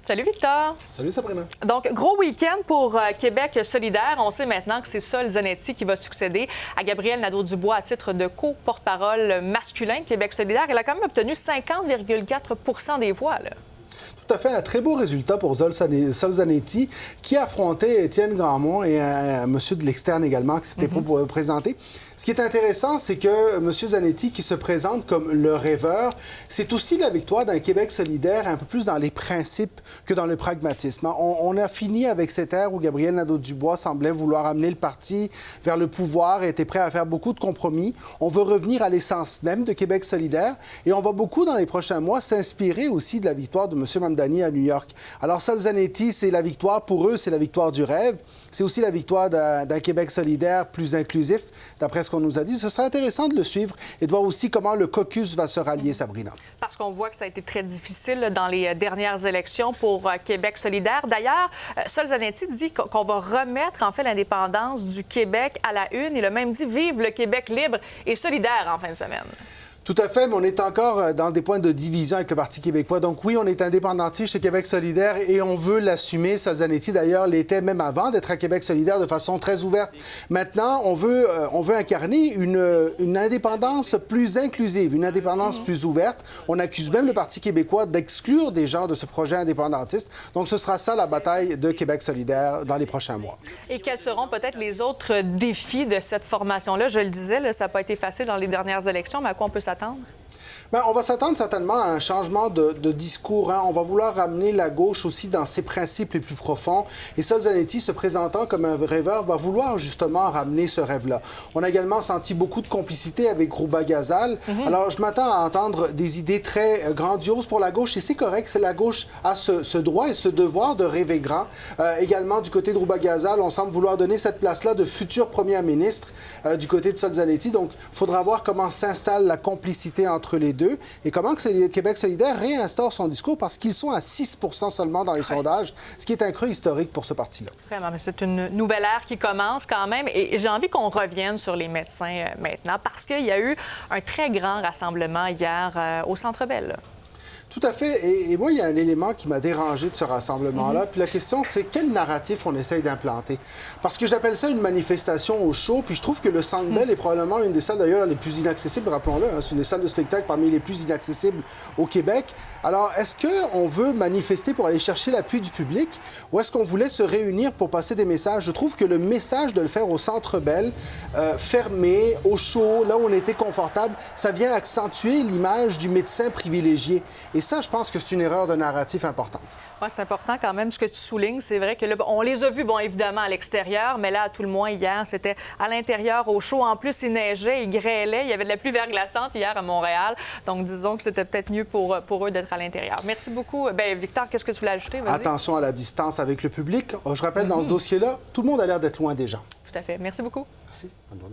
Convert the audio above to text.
Salut Victor. Salut Sabrina. Donc, gros week-end pour Québec solidaire. On sait maintenant que c'est Sol Zanetti qui va succéder à Gabriel Nadeau-Dubois à titre de co-porte-parole masculin de Québec solidaire. Elle a quand même obtenu 50,4 % des voix, là. Tout à fait, un très beau résultat pour Sol Zanetti, qui affrontait Étienne Grandmont et un monsieur de l'externe également qui s'était présenté. Ce qui est intéressant, c'est que M. Zanetti, qui se présente comme le rêveur, c'est aussi la victoire d'un Québec solidaire un peu plus dans les principes que dans le pragmatisme. On a fini avec cette ère où Gabriel Nadeau-Dubois semblait vouloir amener le parti vers le pouvoir et était prêt à faire beaucoup de compromis. On veut revenir à l'essence même de Québec solidaire et on va beaucoup, dans les prochains mois, s'inspirer aussi de la victoire de M. Mamdani à New York. Alors, Sol Zanetti, c'est la victoire pour eux, c'est la victoire du rêve. C'est aussi la victoire d'un Québec solidaire plus inclusif, d'après ce qu'on nous a dit. Ce sera intéressant de le suivre et de voir aussi comment le caucus va se rallier, Sabrina. Parce qu'on voit que ça a été très difficile dans les dernières élections pour Québec solidaire. D'ailleurs, Sol Zanetti dit qu'on va remettre en fait l'indépendance du Québec à la une. Il a même dit « Vive le Québec libre et solidaire » en fin de semaine. Tout à fait, mais on est encore dans des points de division avec le Parti québécois. Donc oui, on est indépendantiste chez Québec solidaire et on veut l'assumer. Sol Zanetti, d'ailleurs, l'était même avant d'être à Québec solidaire de façon très ouverte. Maintenant, on veut incarner une indépendance plus inclusive, une indépendance plus ouverte. On accuse même le Parti québécois d'exclure des gens de ce projet indépendantiste. Donc ce sera ça la bataille de Québec solidaire dans les prochains mois. Et quels seront peut-être les autres défis de cette formation-là? Je le disais, là, ça n'a pas été facile dans les dernières élections, mais à quoi on peut s'attendre? Bien, on va s'attendre certainement à un changement de discours. On va vouloir ramener la gauche aussi dans ses principes les plus profonds. Et Sol Zanetti, se présentant comme un rêveur, va vouloir justement ramener ce rêve-là. On a également senti beaucoup de complicité avec Rouba Ghazal. Alors, je m'attends à entendre des idées très grandioses pour la gauche. Et c'est correct, c'est la gauche a ce droit et ce devoir de rêver grand. Également, du côté de Rouba Ghazal, on semble vouloir donner cette place-là de futur premier ministre du côté de Sol Zanetti. Donc, il faudra voir comment s'installe la complicité entre les deux et comment que le Québec solidaire réinstaure son discours parce qu'ils sont à 6 % seulement dans les sondages, ce qui est un creux historique pour ce parti-là. Vraiment, mais c'est une nouvelle ère qui commence quand même et j'ai envie qu'on revienne sur les médecins maintenant parce qu'il y a eu un très grand rassemblement hier au Centre Bell. Tout à fait. Et moi, il y a un élément qui m'a dérangé de ce rassemblement-là. Puis la question, c'est quel narratif on essaye d'implanter? Parce que j'appelle ça une manifestation au show. Puis je trouve que le Centre Bell est probablement une des salles, d'ailleurs, les plus inaccessibles, rappelons-le. C'est une des salles de spectacle parmi les plus inaccessibles au Québec. Alors, est-ce qu'on veut manifester pour aller chercher l'appui du public ou est-ce qu'on voulait se réunir pour passer des messages? Je trouve que le message de le faire au Centre Bell, fermé, au chaud, là où on était confortable, ça vient accentuer l'image du médecin privilégié. Et ça, je pense que c'est une erreur de narratif importante. Oui, c'est important quand même ce que tu soulignes. C'est vrai que là, on les a vus, bon, évidemment, à l'extérieur, mais là, à tout le moins, hier, c'était à l'intérieur, au chaud. En plus, il neigeait, il grêlait. Il y avait de la pluie verglaçante hier à Montréal. Donc, disons que c'était peut-être mieux pour eux d'être à l'intérieur. Merci beaucoup. Bien, Victor, qu'est-ce que tu voulais ajouter? Vas-y. Attention à la distance avec le public. Je rappelle, dans ce dossier-là, tout le monde a l'air d'être loin des gens. Tout à fait. Merci beaucoup. Merci. Bonne journée.